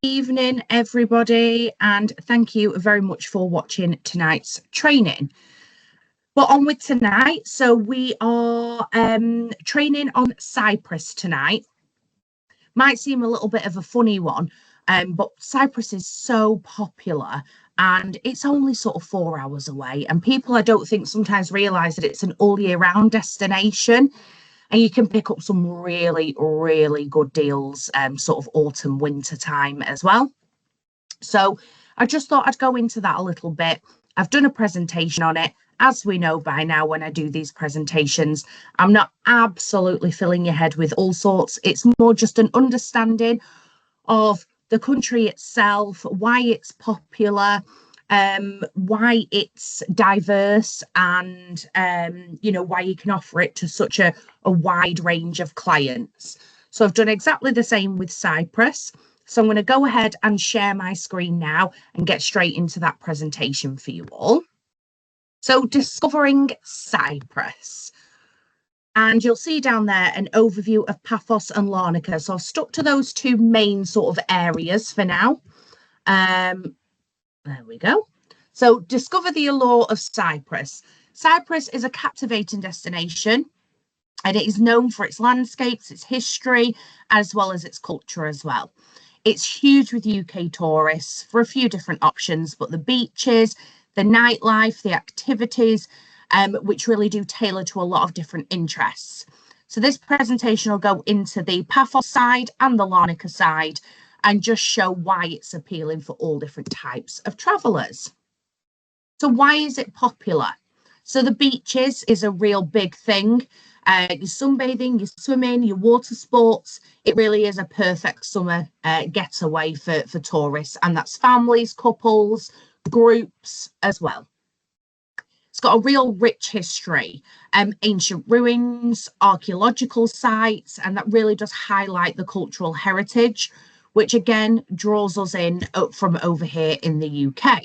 evening, everybody, and thank you very much for watching tonight's training. But on with tonight. So we are training on Cyprus tonight. Might seem a little bit of a funny one, but Cyprus is so popular and it's only sort of 4 hours away. And people, I don't think, sometimes realise that it's an all year round destination. And you can pick up some really, really good deals, sort of autumn, winter time as well. So I just thought I'd go into that a little bit. I've done a presentation on it. As we know by now, when I do these presentations, I'm not absolutely filling your head with all sorts. It's more just an understanding of the country itself, why it's popular, why it's diverse, and why you can offer it to such a wide range of clients. So I've done exactly the same with Cyprus. So I'm going to go ahead and share my screen now and get straight into that presentation for you all. So discovering Cyprus. And you'll see down there an overview of Paphos and Larnaca. So I've stuck to those two main sort of areas for now. There we go. So discover the allure of Cyprus. Cyprus is a captivating destination, and it is known for its landscapes, its history, as well as its culture as well. It's huge with UK tourists for a few different options, but the beaches, the nightlife, the activities, which really do tailor to a lot of different interests. So this presentation will go into the Paphos side and the Larnaca side and just show why it's appealing for all different types of travellers. So why is it popular? So the beaches is a real big thing. Your sunbathing, your swimming, your water sports, it really is a perfect summer getaway for tourists, and that's families, couples, groups as well. It's got a real rich history, ancient ruins, archaeological sites, and that really does highlight the cultural heritage, which again draws us in from over here in the UK.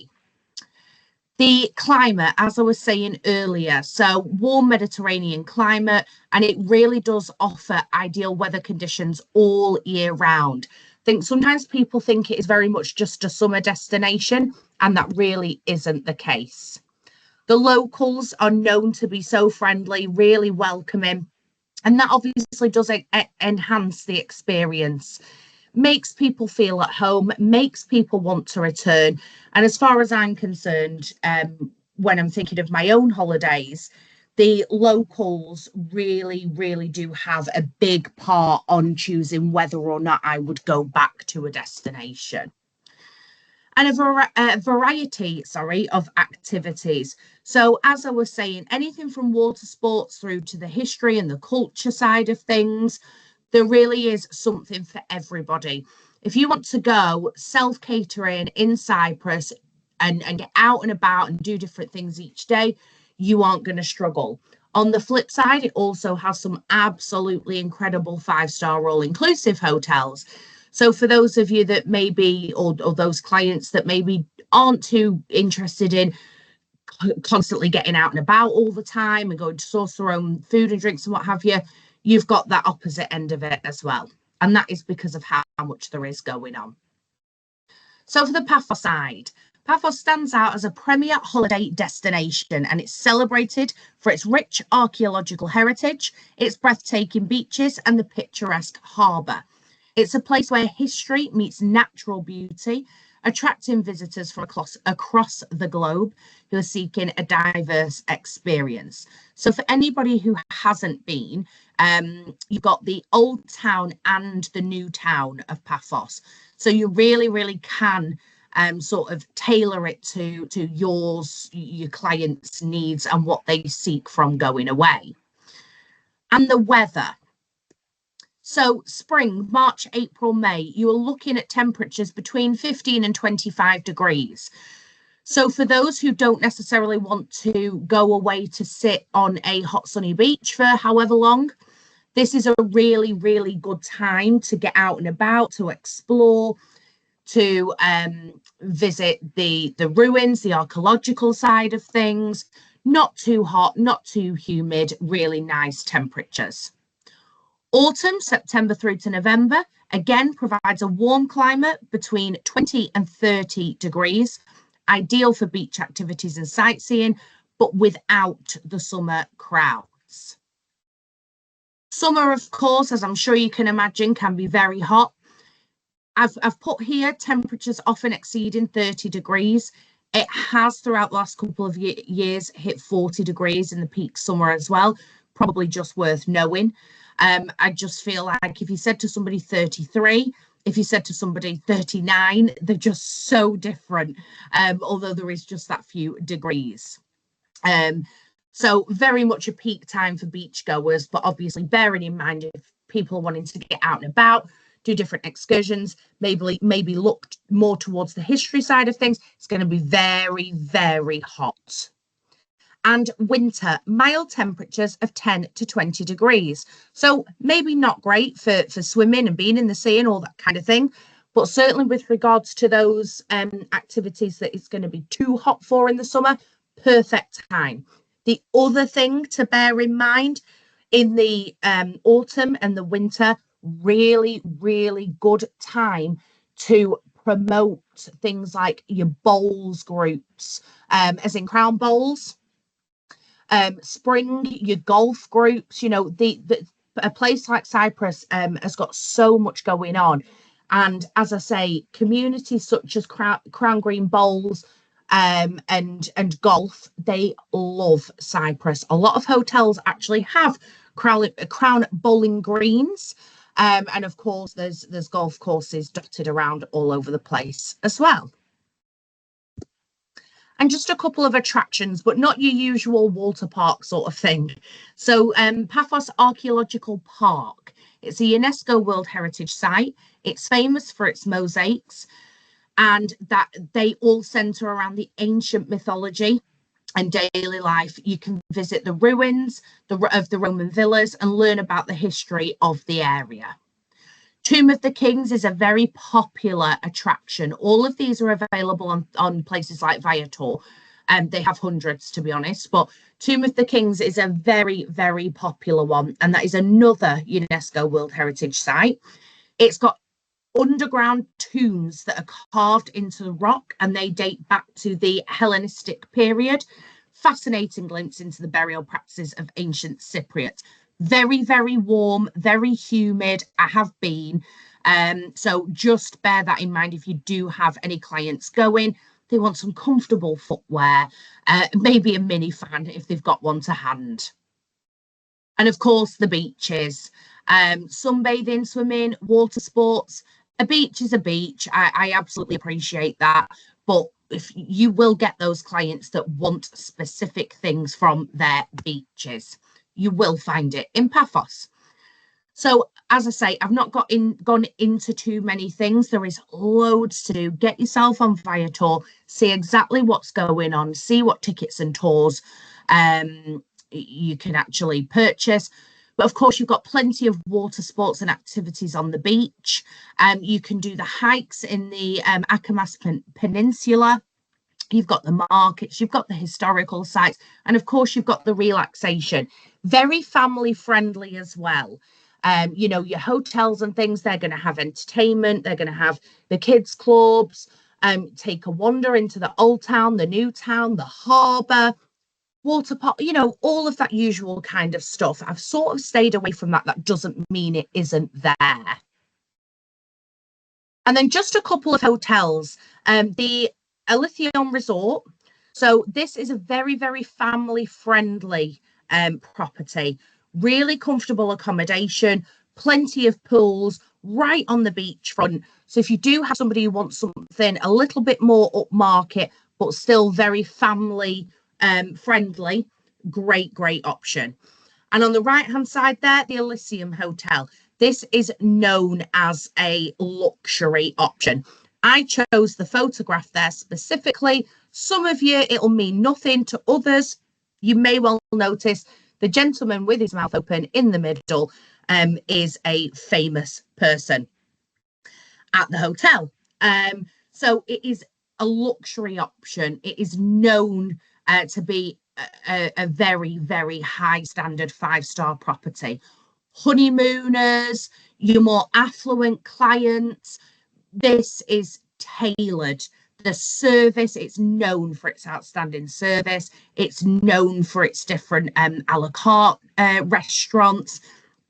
The climate, as I was saying earlier, so warm Mediterranean climate, and it really does offer ideal weather conditions all year round. I think sometimes people think it is very much just a summer destination, and that really isn't the case. The locals are known to be so friendly, really welcoming, and that obviously does enhance the experience. Makes people feel at home, makes people want to return. And as far as I'm concerned, when I'm thinking of my own holidays, the locals really, really do have a big part on choosing whether or not I would go back to a destination. And a variety of activities. So as I was saying, anything from water sports through to the history and the culture side of things. There really is something for everybody. If you want to go self-catering in Cyprus and get out and about and do different things each day, you aren't going to struggle. On the flip side, it also has some absolutely incredible 5-star all-inclusive hotels. So for those of you that maybe, or those clients that maybe aren't too interested in constantly getting out and about all the time and going to source their own food and drinks and what have you, you've got that opposite end of it as well. And that is because of how much there is going on. So for the Paphos side, Paphos stands out as a premier holiday destination, and it's celebrated for its rich archaeological heritage, its breathtaking beaches, and the picturesque harbour. It's a place where history meets natural beauty, attracting visitors from across the globe who are seeking a diverse experience. So for anybody who hasn't been, you've got the old town and the new town of Paphos. So you really, really can sort of tailor it to your clients' needs and what they seek from going away. And the weather. So spring, March, April, May, you are looking at temperatures between 15 and 25 degrees. So for those who don't necessarily want to go away to sit on a hot sunny beach for however long, this is a really, really good time to get out and about, to explore, to visit the ruins, the archaeological side of things. Not too hot, not too humid, really nice temperatures. Autumn, September through to November, Again, provides a warm climate between 20 and 30 degrees, ideal for beach activities and sightseeing, but without the summer crowds. Summer, of course, as I'm sure you can imagine, can be very hot. I've put here temperatures often exceeding 30 degrees. It has throughout the last couple of years hit 40 degrees in the peak summer as well. Probably just worth knowing. I just feel like if you said to somebody 33, if you said to somebody 39, they're just so different, although there is just that few degrees. So very much a peak time for beachgoers, but obviously bearing in mind if people are wanting to get out and about, do different excursions, maybe look more towards the history side of things, it's going to be very, very hot. And winter, mild temperatures of 10 to 20 degrees. So maybe not great for swimming and being in the sea and all that kind of thing, but certainly with regards to those activities that it's going to be too hot for in the summer, perfect time. The other thing to bear in mind in the autumn and the winter, really, really good time to promote things like your bowls groups, as in crown bowls. Spring, your golf groups, you know, a place like Cyprus has got so much going on. And as I say, communities such as Crown Green Bowls and golf, they love Cyprus. A lot of hotels actually have crown bowling greens. And of course, there's golf courses dotted around all over the place as well. And just a couple of attractions, but not your usual water park sort of thing. So Paphos Archaeological Park, it's a UNESCO World Heritage Site. It's famous for its mosaics, and that they all centre around the ancient mythology and daily life. You can visit the ruins of the Roman villas and learn about the history of the area. Tomb of the Kings is a very popular attraction. All of these are available on places like Viator. They have hundreds, to be honest, but Tomb of the Kings is a very, very popular one, and that is another UNESCO World Heritage Site. It's got underground tombs that are carved into the rock, and they date back to the Hellenistic period. Fascinating glimpse into the burial practices of ancient Cypriots. Very, very warm, very humid. I have been. So just bear that in mind if you do have any clients going. They want some comfortable footwear, maybe a mini fan if they've got one to hand. And of course, the beaches. Sunbathing, swimming, water sports. A beach is a beach. I absolutely appreciate that. But if you will get those clients that want specific things from their beaches, you will find it in Paphos. So as I say, I've not gone into too many things. There is loads to do. Get yourself on Viator, see exactly what's going on, see what tickets and tours you can actually purchase. But of course, you've got plenty of water sports and activities on the beach. You can do the hikes in the Akamas Peninsula. You've got the markets, you've got the historical sites, and of course, you've got the relaxation. Very family friendly as well. You know, your hotels and things, they're going to have entertainment, they're going to have the kids' clubs, take a wander into the old town, the new town, the harbour, water park, you know, all of that usual kind of stuff. I've sort of stayed away from that. That doesn't mean it isn't there. And then just a couple of hotels. The Elythium Resort. So this is a very, very family friendly property. Really comfortable accommodation, plenty of pools right on the beachfront. So if you do have somebody who wants something a little bit more upmarket, but still very family friendly, great option. And on the right hand side there, the Elysium Hotel. This is known as a luxury option. I chose the photograph there specifically. Some of you, it'll mean nothing. To others, you may well notice the gentleman with his mouth open in the middle is a famous person at the hotel. So it is a luxury option. It is known to be a very, very high standard 5-star property. honeymooners, your more affluent clients. This is tailored. The service, it's known for its outstanding service. It's known for its different a la carte restaurants.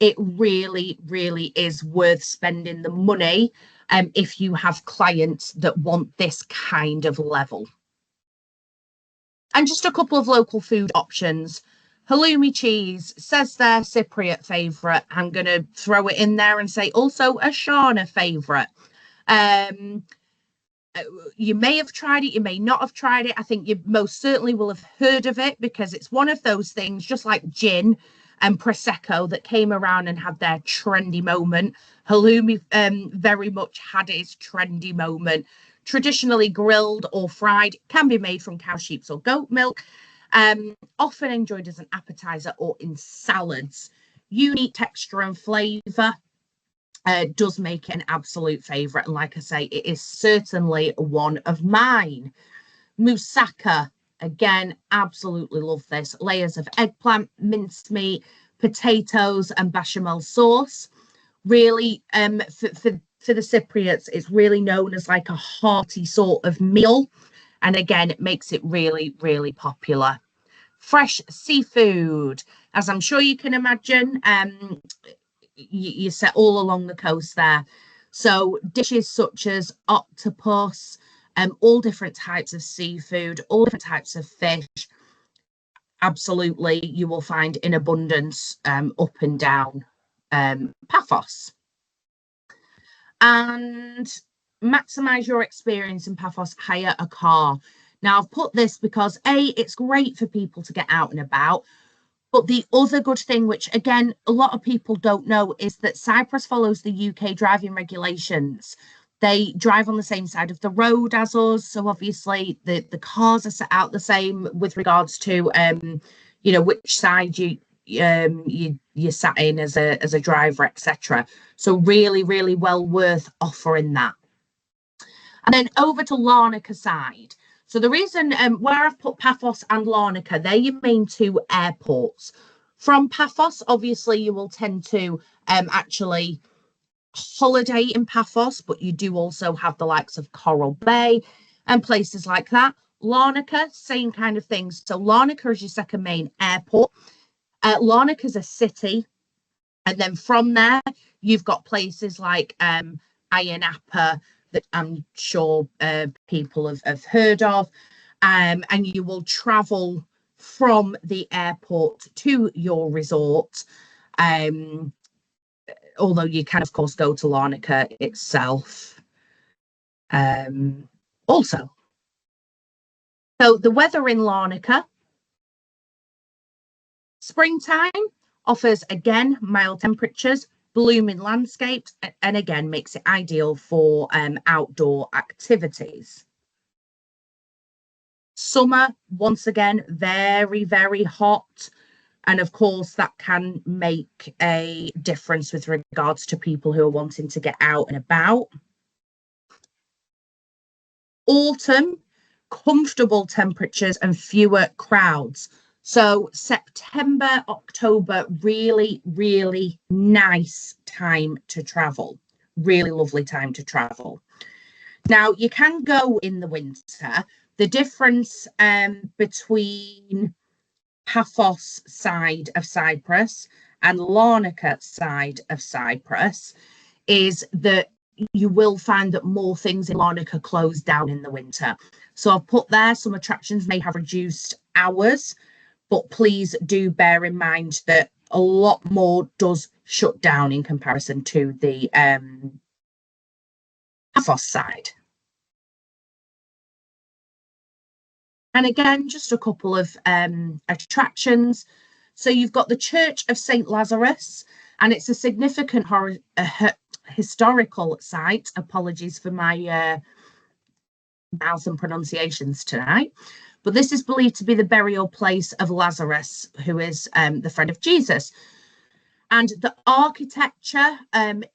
It really, really is worth spending the money if you have clients that want this kind of level. And just a couple of local food options. Halloumi cheese says their Cypriot favourite. I'm going to throw it in there and say also a Sharna favourite. You may have tried it, you may not have tried it. I think you most certainly will have heard of it because it's one of those things, just like gin and Prosecco, that came around and had their trendy moment. Halloumi very much had its trendy moment. Traditionally grilled or fried, can be made from cow, sheep's or goat milk. Often enjoyed as an appetizer or in salads. Unique texture and flavour. Does make it an absolute favourite. And like I say, it is certainly one of mine. Moussaka, again, absolutely love this. Layers of eggplant, minced meat, potatoes and bechamel sauce. Really, for the Cypriots, it's really known as like a hearty sort of meal. And again, it makes it really, really popular. Fresh seafood, as I'm sure you can imagine, you set all along the coast there. So dishes such as octopus, all different types of seafood, all different types of fish, absolutely you will find in abundance up and down Paphos. And maximize your experience in Paphos, hire a car. Now I've put this because it's great for people to get out and about. But the other good thing, which again, a lot of people don't know, is that Cyprus follows the UK driving regulations. They drive on the same side of the road as us. So obviously the cars are set out the same with regards to, which side you sat in as a driver, etc. So really, really well worth offering that. And then over to Larnaca side. So the reason where I've put Paphos and Larnaca, they're your main two airports. From Paphos, obviously, you will tend to actually holiday in Paphos, but you do also have the likes of Coral Bay and places like that. Larnaca, same kind of thing. So Larnaca is your second main airport. Larnaca is a city. And then from there, you've got places like Ayia Napa, that I'm sure people have heard of, and you will travel from the airport to your resort, although you can of course go to Larnaca itself also. So the weather in Larnaca, springtime offers again mild temperatures, blooming landscapes, and again makes it ideal for outdoor activities. Summer, once again, very, very hot. And of course, that can make a difference with regards to people who are wanting to get out and about. Autumn, comfortable temperatures and fewer crowds. So September, October, really, really nice time to travel. Really lovely time to travel. Now, you can go in the winter. The difference between Paphos side of Cyprus and Larnaca side of Cyprus is that you will find that more things in Larnaca close down in the winter. So I've put there some attractions may have reduced hours, but please do bear in mind that a lot more does shut down in comparison to the Paphos side. And again, just a couple of attractions. So you've got the Church of St. Lazarus, and it's a significant historical site. Apologies for my mouth and pronunciations tonight. But this is believed to be the burial place of Lazarus, who is the friend of Jesus. And the architecture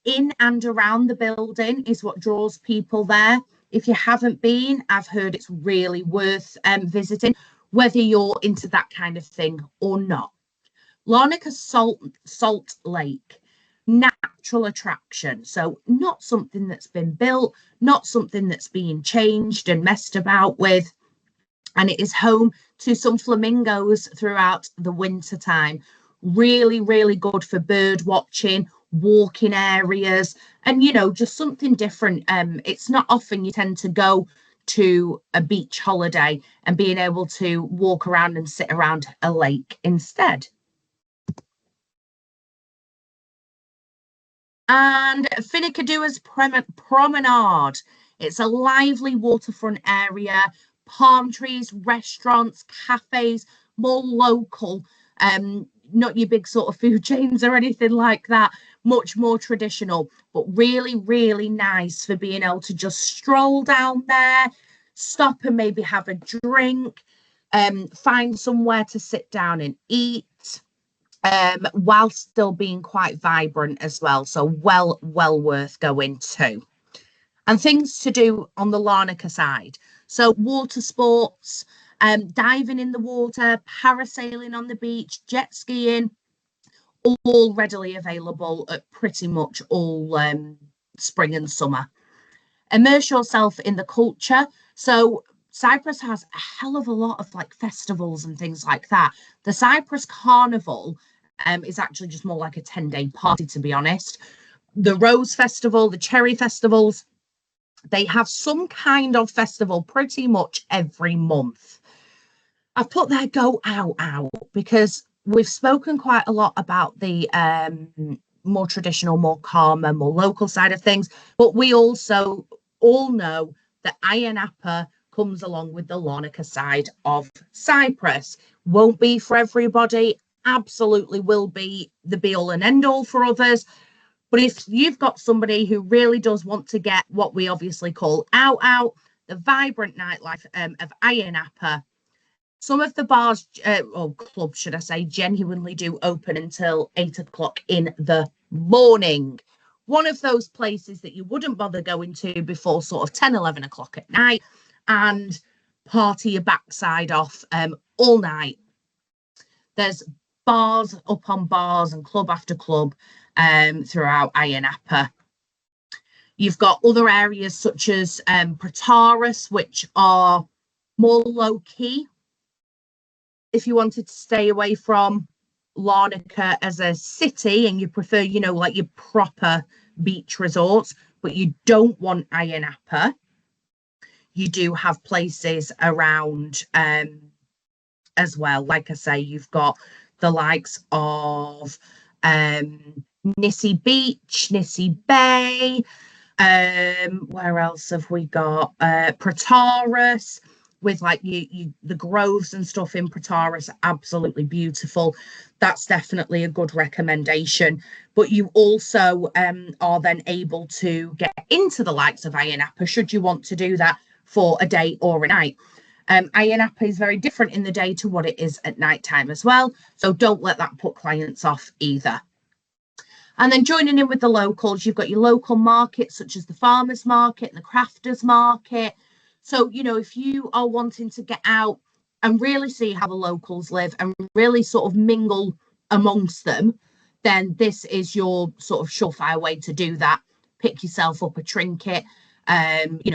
in and around the building is what draws people there. If you haven't been, I've heard it's really worth visiting, whether you're into that kind of thing or not. Larnaca Salt Lake, natural attraction. So not something that's been built, not something that's being changed and messed about with. And it is home to some flamingos throughout the winter time. Really, really good for bird watching, walking areas, and just something different. It's not often you tend to go to a beach holiday and being able to walk around and sit around a lake instead. And Finnicadua's Promenade. It's a lively waterfront area, palm trees, restaurants, cafes, more local, not your big sort of food chains or anything like that. Much more traditional, but really, really nice for being able to just stroll down there, stop and maybe have a drink, find somewhere to sit down and eat, while still being quite vibrant as well. So well worth going to. And things to do on the Larnaca side. So water sports, diving in the water, parasailing on the beach, jet skiing, all readily available at pretty much all spring and summer. Immerse yourself in the culture. So Cyprus has a hell of a lot of like festivals and things like that. The Cyprus Carnival is actually just more like a 10-day party, to be honest. The Rose Festival, the Cherry Festivals, they have some kind of festival pretty much every month. I've put their go out because we've spoken quite a lot about the more traditional, more calmer, more local side of things, but we also all know that Ayia Napa comes along with the Larnaca side of Cyprus. Won't be for everybody, absolutely will be the be all and end all for others. But if you've got somebody who really does want to get what we obviously call out, the vibrant nightlife of Ayia Napa, some of the bars, or clubs, should I say, genuinely do open until 8 o'clock in the morning. One of those places that you wouldn't bother going to before sort of 10, 11 o'clock at night and party your backside off all night. There's bars upon bars and club after club throughout Ayia Napa. You've got other areas such as Protaras, which are more low key. If you wanted to stay away from Larnaca as a city and you prefer, like your proper beach resorts, but you don't want Ayia Napa, you do have places around as well. Like I say, you've got the likes of Nissi Beach, Nissi Bay. Where else have we got? Protaras, with like the groves and stuff in Protaras, absolutely beautiful. That's definitely a good recommendation. But you also are then able to get into the likes of Ayia Napa should you want to do that for a day or a night. Ayia Napa is very different in the day to what it is at night time as well. So don't let that put clients off either. And then joining in with the locals, you've got your local markets such as the farmers market and the crafters market. So, if you are wanting to get out and really see how the locals live and really sort of mingle amongst them, then this is your sort of surefire way to do that. Pick yourself up a trinket,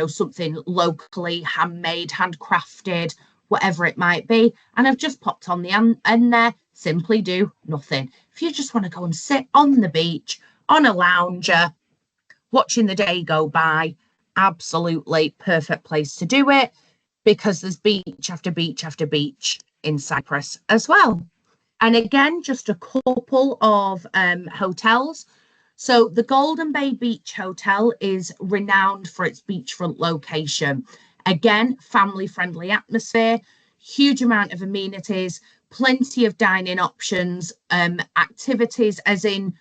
something locally handmade, handcrafted, whatever it might be. And I've just popped on the end there, simply do nothing. If you just want to go and sit on the beach, on a lounger, watching the day go by, absolutely perfect place to do it because there's beach after beach after beach in Cyprus as well. And again, just a couple of hotels. So the Golden Bay Beach Hotel is renowned for its beachfront location. Again, family-friendly atmosphere, huge amount of amenities, plenty of dining options, activities as in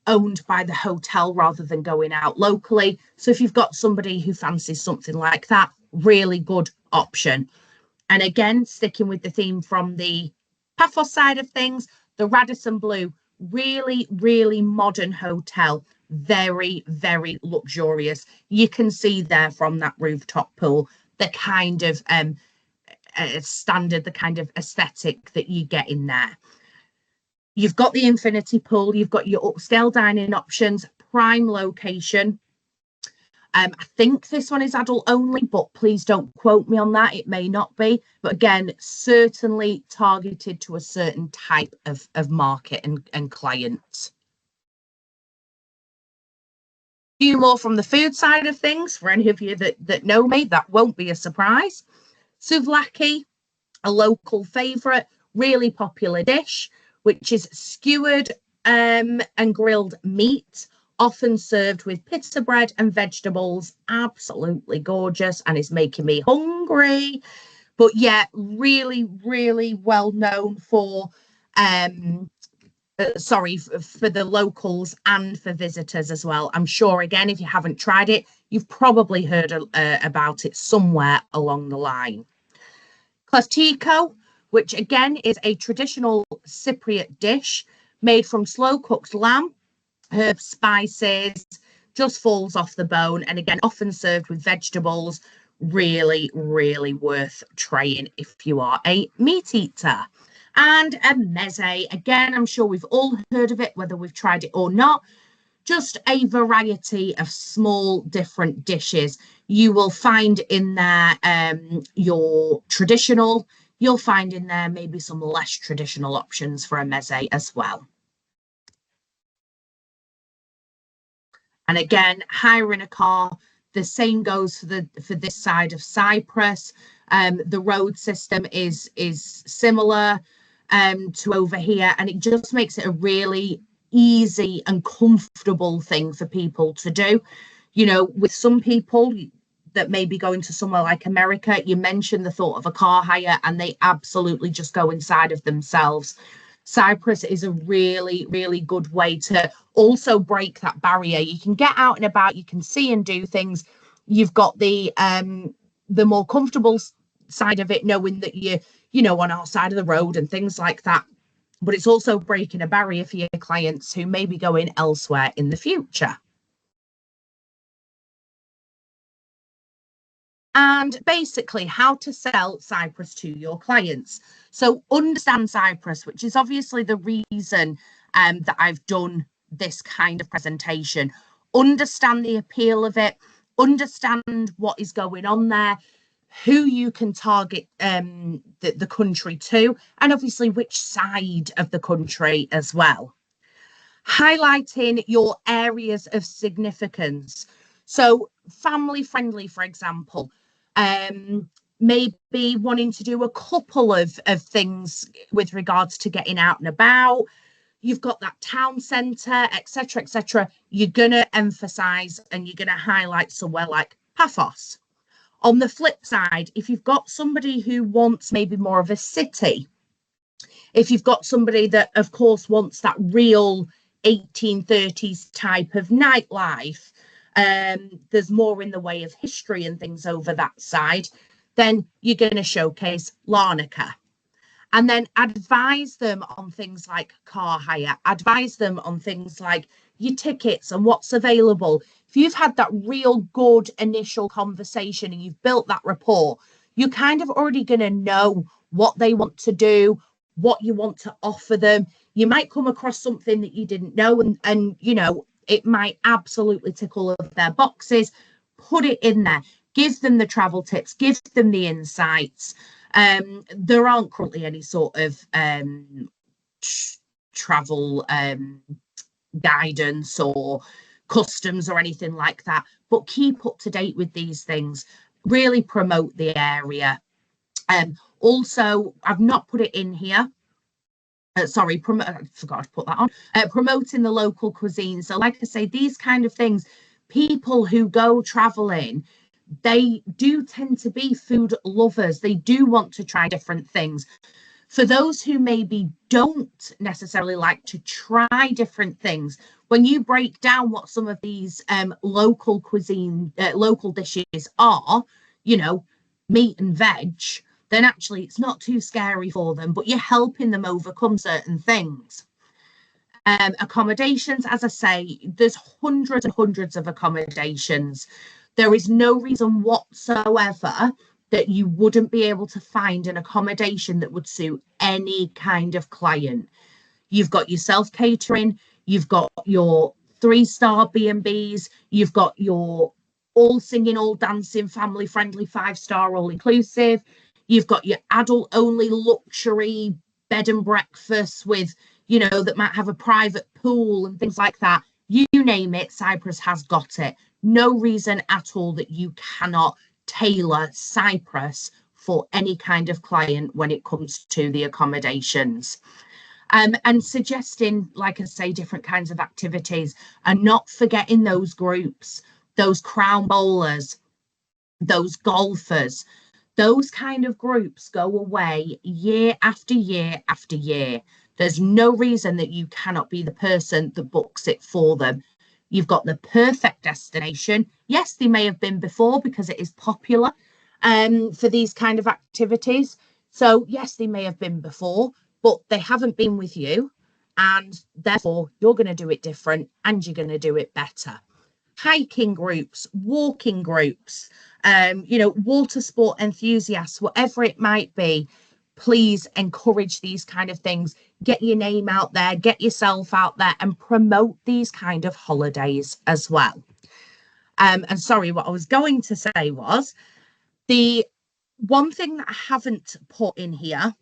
owned by the hotel rather than going out locally. So if you've got somebody who fancies something like that, really good option. And again, sticking with the theme from the Paphos side of things, the Radisson Blu, really, really modern hotel. Very, very luxurious. You can see there from that rooftop pool the kind of standard, the kind of aesthetic that you get in there. You've got the infinity pool, you've got your upscale dining options, prime location. I think this one is adult only, but please don't quote me on that. It may not be. But again, certainly targeted to a certain type of market and client. A few more from the food side of things. For any of you that know me, that won't be a surprise. Souvlaki, a local favourite, really popular dish, which is skewered and grilled meat, often served with pita bread and vegetables. Absolutely gorgeous, and is making me hungry. But yeah, really, really well known for for the locals and for visitors as well. I'm sure, again, if you haven't tried it, you've probably heard about it somewhere along the line. Klastiko, which again is a traditional Cypriot dish made from slow cooked lamb, herbs, spices, just falls off the bone, and again, often served with vegetables. Really, really worth trying if you are a meat eater. And a meze, again, I'm sure we've all heard of it, whether we've tried it or not. Just a variety of small different dishes. You will find in there your traditional, you'll find in there maybe some less traditional options for a meze as well. And again, hiring a car, the same goes for this side of Cyprus. The road system is similar to over here, and it just makes it a really easy and comfortable thing for people to do. You know, with some people that may be going to somewhere like America, you mentioned the thought of a car hire and they absolutely just go inside of themselves. Cyprus is a really, really good way to also break that barrier. You can get out and about, you can see and do things. You've got the more comfortable side of it, knowing that you're on our side of the road and things like that. But it's also breaking a barrier for your clients who may be going elsewhere in the future. And basically how to sell Cyprus to your clients. So understand Cyprus, which is obviously the reason that I've done this kind of presentation. Understand the appeal of it, understand what is going on there, who you can target the country to, and obviously which side of the country as well. Highlighting your areas of significance. So family friendly, for example, maybe wanting to do a couple of things with regards to getting out and about. You've got that town centre, etc., etc. You're going to emphasize and you're going to highlight somewhere like Paphos. On the flip side, if you've got somebody who wants maybe more of a city, if you've got somebody that, of course, wants that real 1830s type of nightlife, there's more in the way of history and things over that side, then you're going to showcase Larnaca. And then advise them on things like car hire, advise them on things like your tickets and what's available. If you've had that real good initial conversation and you've built that rapport, you're kind of already going to know what they want to do, what you want to offer them. You might come across something that you didn't know, and it might absolutely tick all of their boxes. Put it in there, give them the travel tips, give them the insights. There aren't currently any sort of travel guidance or customs or anything like that, but keep up to date with these things. Really promote the area. Also, I've not put it in here. I forgot to put that on. Promoting the local cuisine. So, like I say, these kind of things, people who go traveling, they do tend to be food lovers. They do want to try different things. For those who maybe don't necessarily like to try different things, when you break down what some of these local cuisine, local dishes are, meat and veg, then actually it's not too scary for them, but you're helping them overcome certain things. Accommodations, as I say, there's hundreds and hundreds of accommodations. There is no reason whatsoever that you wouldn't be able to find an accommodation that would suit any kind of client. You've got your self-catering, you've got your 3-star B&Bs, you've got your all singing, all dancing, family friendly 5-star all inclusive. You've got your adult only luxury bed and breakfast with, that might have a private pool and things like that. You name it, Cyprus has got it. No reason at all that you cannot tailor Cyprus for any kind of client when it comes to the accommodations. And suggesting, like I say, different kinds of activities, and not forgetting those groups, those crown bowlers, those golfers. Those kind of groups go away year after year after year. There's no reason that you cannot be the person that books it for them. You've got the perfect destination. Yes, they may have been before because it is popular for these kind of activities. So yes, they may have been before, but they haven't been with you. And therefore, you're going to do it different and you're going to do it better. Hiking groups, walking groups, water sport enthusiasts, whatever it might be, please encourage these kind of things. Get your name out there, get yourself out there and promote these kind of holidays as well. And sorry, what I was going to say was the one thing that I haven't put in here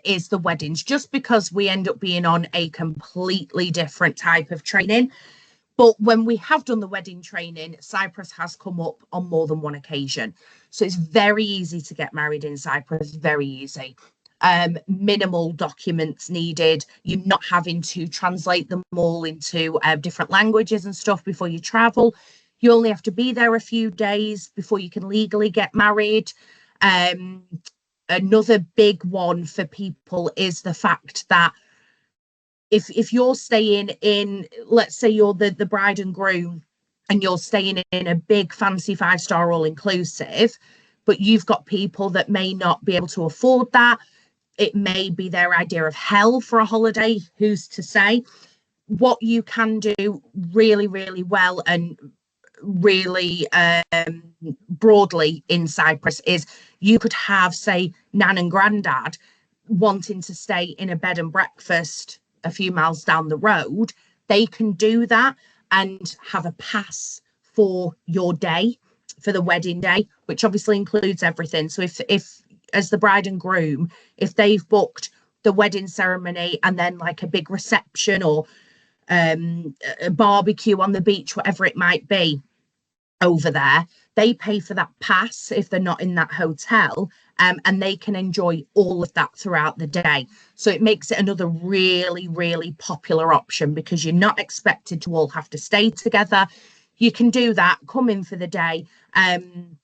is the weddings, just because we end up being on a completely different type of training. But when we have done the wedding training, Cyprus has come up on more than one occasion. So it's very easy to get married in Cyprus, very easy. Minimal documents needed. You're not having to translate them all into different languages and stuff before you travel. You only have to be there a few days before you can legally get married. Another big one for people is the fact that if you're staying in, let's say you're the bride and groom and you're staying in a big fancy 5-star all inclusive, but you've got people that may not be able to afford that. It may be their idea of hell for a holiday, who's to say. What you can do really, really well and really broadly in Cyprus is you could have, say, Nan and Grandad wanting to stay in a bed and breakfast a few miles down the road. They can do that and have a pass for your day, for the wedding day, which obviously includes everything. So if as the bride and groom, if they've booked the wedding ceremony and then like a big reception or a barbecue on the beach, whatever it might be over there, they pay for that pass if they're not in that hotel, and they can enjoy all of that throughout the day. So it makes it another really, really popular option because you're not expected to all have to stay together. You can do that, come in for the day, and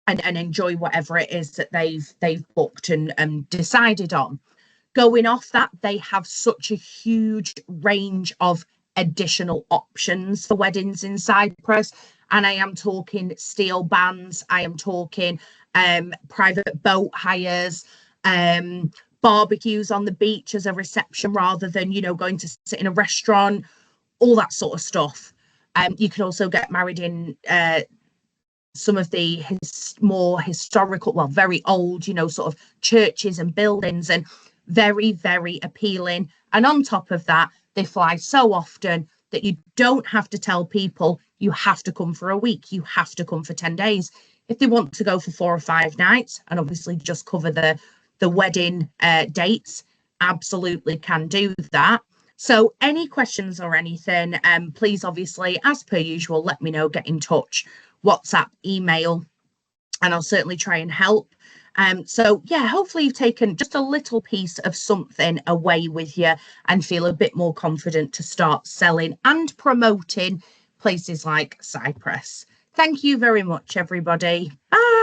enjoy whatever it is that they've booked and decided on. Going off that, they have such a huge range of additional options for weddings in Cyprus. And I am talking steel bands, I am talking private boat hires, barbecues on the beach as a reception rather than, going to sit in a restaurant, all that sort of stuff. You can also get married in some of the more historical, well, very old, sort of churches and buildings, and very, very appealing. And on top of that, they fly so often that you don't have to tell people you have to come for a week, you have to come for 10 days. If they want to go for 4 or 5 nights and obviously just cover the wedding dates, absolutely can do that. So any questions or anything, please, obviously, as per usual, let me know, get in touch, WhatsApp, email, and I'll certainly try and help. So yeah, hopefully you've taken just a little piece of something away with you and feel a bit more confident to start selling and promoting places like Cyprus. Thank you very much, everybody. Bye.